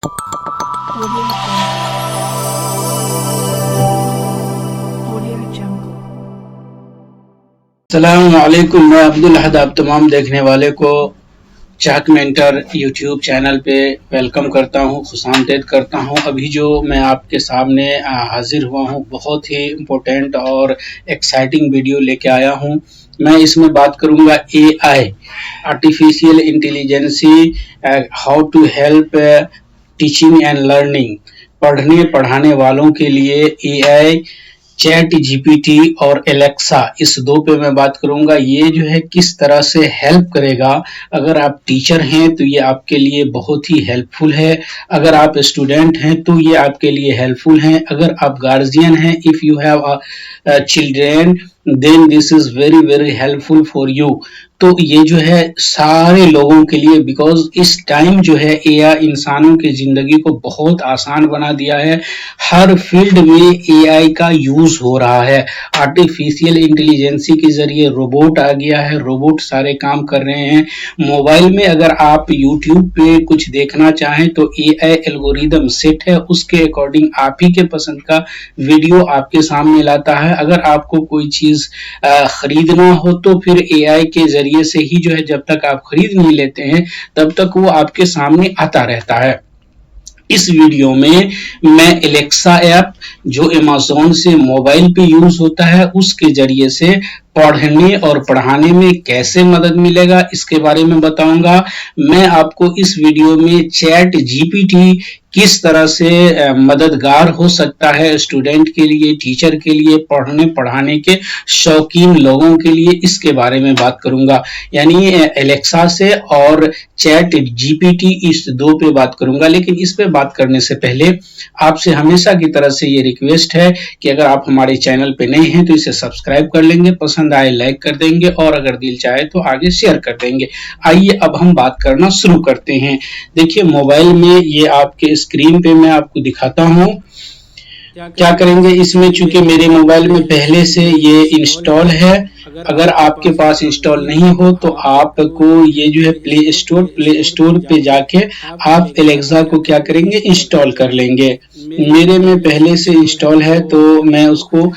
Audio Jungle. अस्सलामुअलैकुम। मैं अब्दुल अहद आप तमाम देखने वाले को चाक मेंटर यूट्यूब चैनल पे वेलकम करता हूँ, खुशामदीद करता हूँ। अभी जो मैं आपके सामने हाजिर हुआ हूँ, बहुत ही इम्पोर्टेंट और एक्साइटिंग वीडियो लेके आया हूँ। मैं इसमें बात करूँगा AI, artificial intelligence, how to help teaching and learning. पढ़ने पढ़ाने वालों के लिए AI, चैट जीपीटी और एलेक्सा, इस दो पे मैं बात करूंगा। ये जो है किस तरह से हेल्प करेगा। अगर आप टीचर हैं तो ये आपके लिए बहुत ही हेल्पफुल है। अगर आप स्टूडेंट हैं तो ये आपके लिए हेल्पफुल है। अगर आप गार्जियन हैं, if you have children, then this is very very helpful for you. तो ये जो है सारे लोगों के लिए, बिकॉज इस टाइम जो है AI इंसानों की जिंदगी को बहुत आसान बना दिया है। हर फील्ड में AI का यूज हो रहा है। आर्टिफिशियल इंटेलिजेंसी के जरिए रोबोट आ गया है, रोबोट सारे काम कर रहे हैं। मोबाइल में अगर आप यूट्यूब पे कुछ देखना चाहें तो AI एल्गोरिदम सेट है, उसके अकॉर्डिंग आप ही के पसंद का वीडियो आपके सामने लाता है। अगर आपको कोई चीज खरीदना हो तो फिर AI के जरिए से ही जो है, जब तक आप खरीद नहीं लेते हैं तब तक वो आपके सामने आता रहता है। इस वीडियो में मैं एलेक्सा ऐप, जो अमेज़न से मोबाइल पे यूज होता है, उसके जरिए से पढ़ने और पढ़ाने में कैसे मदद मिलेगा इसके बारे में बताऊंगा। मैं आपको इस वीडियो में चैट जीपीटी किस तरह से मददगार हो सकता है स्टूडेंट के लिए, टीचर के लिए, पढ़ने पढ़ाने के शौकीन लोगों के लिए, इसके बारे में बात करूंगा। यानी एलेक्सा से और चैट जीपीटी, इस दो पे बात करूंगा। लेकिन इस पे बात करने से पहले आपसे हमेशा की तरह से ये रिक्वेस्ट है कि अगर आप हमारे चैनल पे नए हैं तो इसे सब्सक्राइब कर लेंगे, पसंद आए लाइक कर देंगे और अगर दिल चाहे तो आगे शेयर कर देंगे। आइए अब हम बात करना शुरू करते हैं। देखिए, मोबाइल में ये आपके स्क्रीन पे मैं आपको दिखाता हूँ। क्या करेंगे इसमें, चूंकि मेरे मोबाइल में पहले से ये इंस्टॉल है। अगर आपके पास इंस्टॉल नहीं हो तो आपको ये जो है प्ले स्टोर पे जाके आप एलेक्सा को क्या करेंगे, इंस्टॉल कर लेंगे। मेरे में पहले से इंस्टॉल है तो मैं उसको,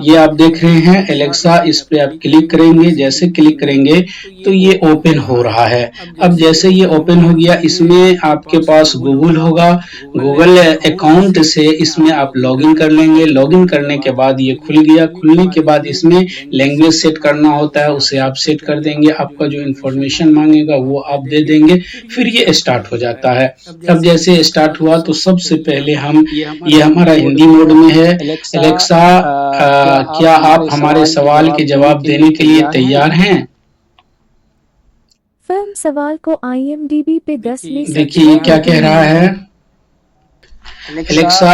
ये आप देख रहे हैं एलेक्सा, इस पे आप क्लिक करेंगे। जैसे क्लिक करेंगे तो ये ओपन हो रहा है। अब जैसे ये ओपन हो गया, इसमें आपके पास गूगल होगा, गूगल अकाउंट से इसमें आप लॉगिन कर लेंगे। लॉगिन करने के बाद ये खुल गया। खुलने के बाद इसमें लैंग्वेज सेट करना होता है, उसे आप सेट कर देंगे। आपका जो इन्फॉर्मेशन मांगेगा वो आप दे देंगे, फिर ये स्टार्ट हो जाता है। अब जैसे स्टार्ट हुआ तो सबसे पहले हम, ये हमारा हिंदी मोड में है। एलेक्सा, क्या आप हमारे सवाल के जवाब देने के लिए तैयार हैं? फिल्म सवाल को IMDb पे 10 में से देखिए ये क्या कह रहा है। एलेक्सा,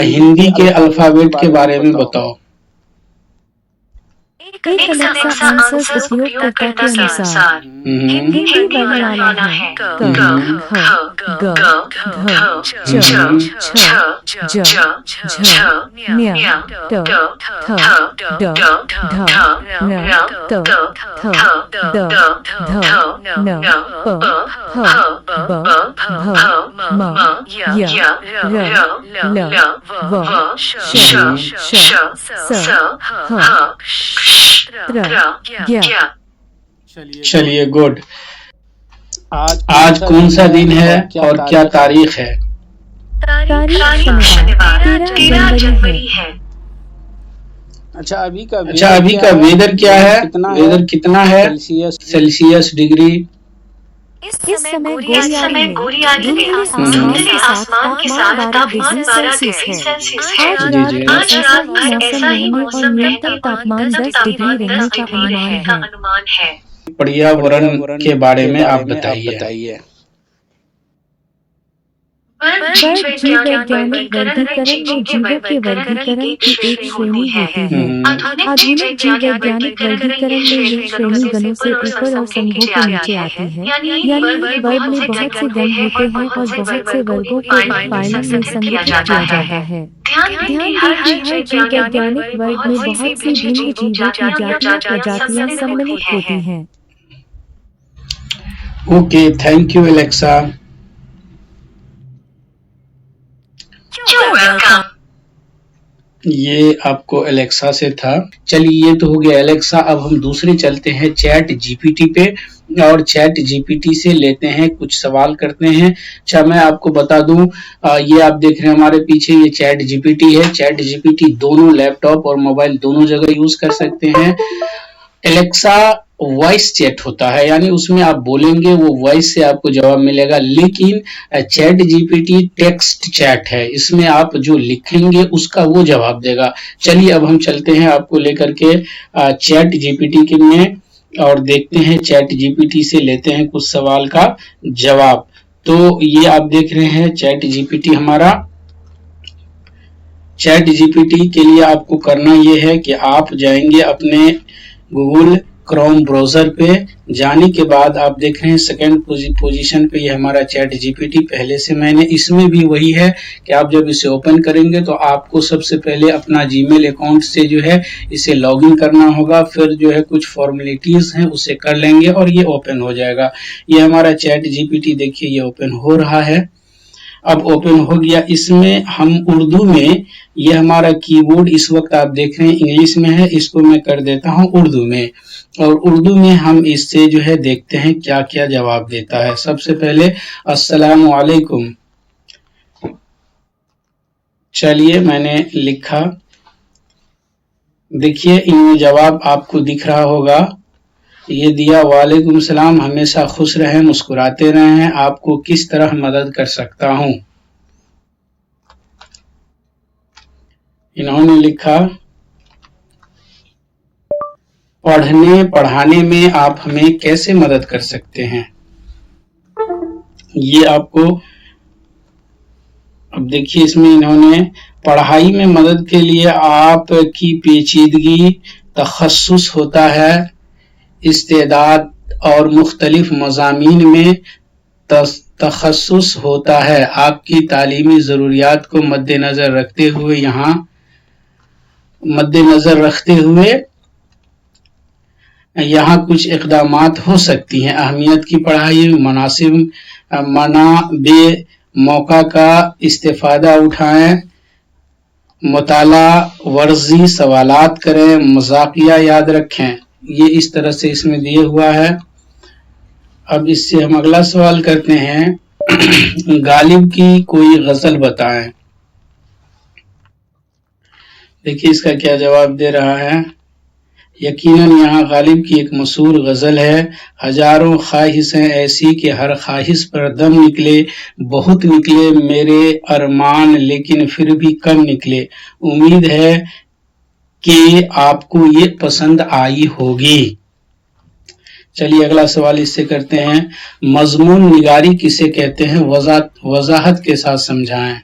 हिंदी के अल्फाबेट के बारे में बताओ। एक अलेक्सा आंसर्स उपयोगकर्ता के अनुसार हिंदी वर्णमाला है क ख ग घ च छ ज झ न्य ट थ ड ढ न त थ द ध न प ह ब भ म य र ल व श स ह चलिए गुड। आज कौन सा दिन है और क्या तारीख है? तारीख शनिवार 13 जनवरी है। अच्छा, अभी का वेदर क्या है? वेदर कितना है सेल्सियस डिग्री? इस समय गोरियाली आसमान के साथ तापमान 12 डिग्री सेल्सियस है। आज रात भर ऐसा ही मौसम रहने और तापमान 10 डिग्री रहने का अनुमान है। पर्यावरण के बारे में आप बताइए। जीव वैज्ञानिक वर्गीकरण में जीवों के वर्गीकरण की एक श्रेणी होती है। आधुनिक जीव वैज्ञानिक वर्गीकरण में यह श्रेणी गणों से ऊपर और समूहों के नीचे आती है। यानी वर्ग में बहुत से गण होते हैं और बहुत से वर्गों को एक पायलट में संगठित किया जाता है। ध्यान दें कि हर जीव वैज्ञानिक वर्ग में बहुत सी भिन्न जीवों की प्रजातियां सम्मिलित होती हैं। Okay, thank you Alexa. ये आपको एलेक्सा से था। चलिए ये तो हो गया एलेक्सा। अब हम दूसरे चलते हैं चैट जीपीटी पे और चैट जीपीटी से लेते हैं कुछ सवाल करते हैं। अच्छा मैं आपको बता दूं, ये आप देख रहे हैं हमारे पीछे, ये चैट जीपीटी है। चैट जीपीटी दोनों लैपटॉप और मोबाइल दोनों जगह यूज कर सकते हैं। एलेक्सा वॉइस चैट होता है, यानी उसमें आप बोलेंगे वो वॉइस से आपको जवाब मिलेगा, लेकिन चैट जीपीटी टेक्स्ट चैट है, इसमें आप जो लिखेंगे उसका वो जवाब देगा। चलिए अब हम चलते हैं आपको लेकर के चैट जीपीटी के में और देखते हैं चैट जीपीटी से लेते हैं कुछ सवाल का जवाब। तो ये आप देख रहे हैं चैट जीपीटी हमारा। चैट जीपीटी के लिए आपको करना ये है कि आप जाएंगे अपने गूगल क्रोम ब्राउजर पे। जाने के बाद आप देख रहे हैं सेकंड पोजीशन पे ये हमारा चैट जीपीटी। पहले से मैंने, इसमें भी वही है कि आप जब इसे ओपन करेंगे तो आपको सबसे पहले अपना जीमेल अकाउंट से जो है इसे लॉगिन करना होगा, फिर जो है कुछ फॉर्मेलिटीज हैं उसे कर लेंगे और ये ओपन हो जाएगा। ये हमारा चैट जीपीटी देखिए ये ओपन हो रहा है। अब ओपन हो गया। इसमें हम उर्दू में, ये हमारा कीबोर्ड इस वक्त आप देख रहे हैं इंग्लिश में है, इसको मैं कर देता हूं उर्दू में और उर्दू में हम इससे जो है देखते हैं क्या क्या जवाब देता है। सबसे पहले अस्सलामु अलैकुम। चलिए मैंने लिखा, देखिए इनमें जवाब आपको दिख रहा होगा। ये दिया, वालेकुम सलाम, हमेशा खुश रहें, मुस्कुराते रहें, आपको किस तरह मदद कर सकता हूं। इन्होंने लिखा, पढ़ने पढ़ाने में आप हमें कैसे मदद कर सकते हैं। ये आपको, अब देखिए इसमें इन्होंने पढ़ाई में मदद के लिए आपकी पेचीदगी, तखस्सुस होता है, इस्तेदाद और मुख्तलिफ मज़ामीन में तखस्सुस होता है, आपकी तालीमी ज़रूरियात को मद्देनज़र रखते हुए यहाँ कुछ इक़दामात हो सकती हैं। अहमियत की पढ़ाई, मुनासिब मनाबे मौका का इस्तेफ़ादा उठाएं, मुताला वर्जी सवालात करें, मज़ाकिया याद रखें। ये इस तरह से इसमें दिए हुआ है। अब इससे हम अगला सवाल करते हैं, गालिब की कोई गजल बताएं। देखिए इसका क्या जवाब दे रहा है। यकीनन यहाँ गालिब की एक मशहूर गजल है, हजारों ख्वाहिशें ऐसी कि हर ख्वाहिश पर दम निकले, बहुत निकले मेरे अरमान लेकिन फिर भी कम निकले, उम्मीद है कि आपको ये पसंद आई होगी। चलिए अगला सवाल इससे करते हैं, मजमून निगारी किसे कहते हैं, वजाहत के साथ समझाएं।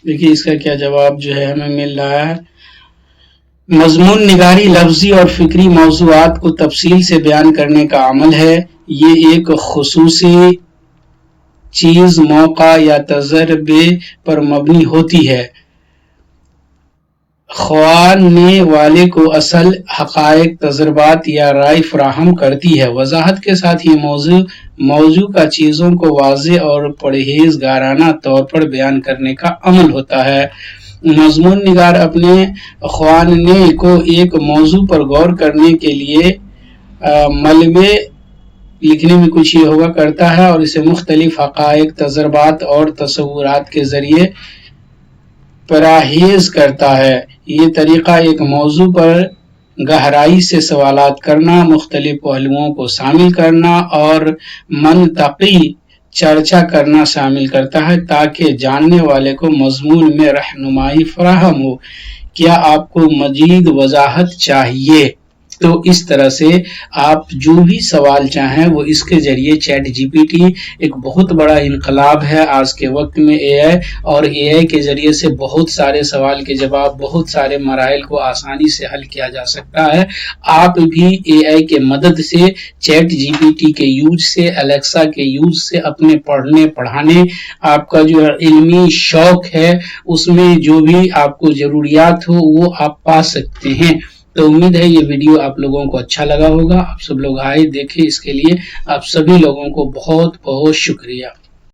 देखिए इसका क्या जवाब जो है हमें मिल रहा है। मजमून निगारी लफ्जी और फिक्री मौज़ूआत को तफसील से बयान करने का अमल है। ये एक खुसूसी चीज, मौका या तजर्बे पर मबनी होती है। ख्वाने वाले को असल हक़ाइक़, तजर्बात या राय फराहम करती है। वजाहत के साथ ये मौजू का चीज़ों को वाज़े और परहेज़गाराना तौर पर बयान करने का अमल होता है। मजमून निगार अपने ख्वाने को एक मौजू पर गौर करने के लिए मलबे लिखने में कुछ ये होगा करता है और इसे मुख्तलिफ हक़ाइक़, तजर्बात और तसव्वुरात के ज़रिए पराहेज़ करता है। ये तरीक़ा एक मौजू पर गहराई से सवालात करना, मुख्तलिफ पहलुओं को शामिल करना और मंतक़ी चर्चा करना शामिल करता है ताकि जानने वाले को मज़मून में रहनुमाई फराहम हो। क्या आपको मज़ीद वजाहत चाहिए? तो इस तरह से आप जो भी सवाल चाहें वो इसके जरिए, चैट जीपीटी एक बहुत बड़ा इनकलाब है आज के वक्त में एआई, और एआई के जरिए से बहुत सारे सवाल के जवाब, बहुत सारे मराइल को आसानी से हल किया जा सकता है। आप भी एआई के मदद से, चैट जीपीटी के यूज से, एलेक्सा के यूज से अपने पढ़ने पढ़ाने, आपका जो इल्मी शौक है उसमें जो भी आपको ज़रूरियात हो वो आप पा सकते हैं। तो उम्मीद है ये वीडियो आप लोगों को अच्छा लगा होगा। आप सब लोग आए देखें, इसके लिए आप सभी लोगों को बहुत बहुत शुक्रिया।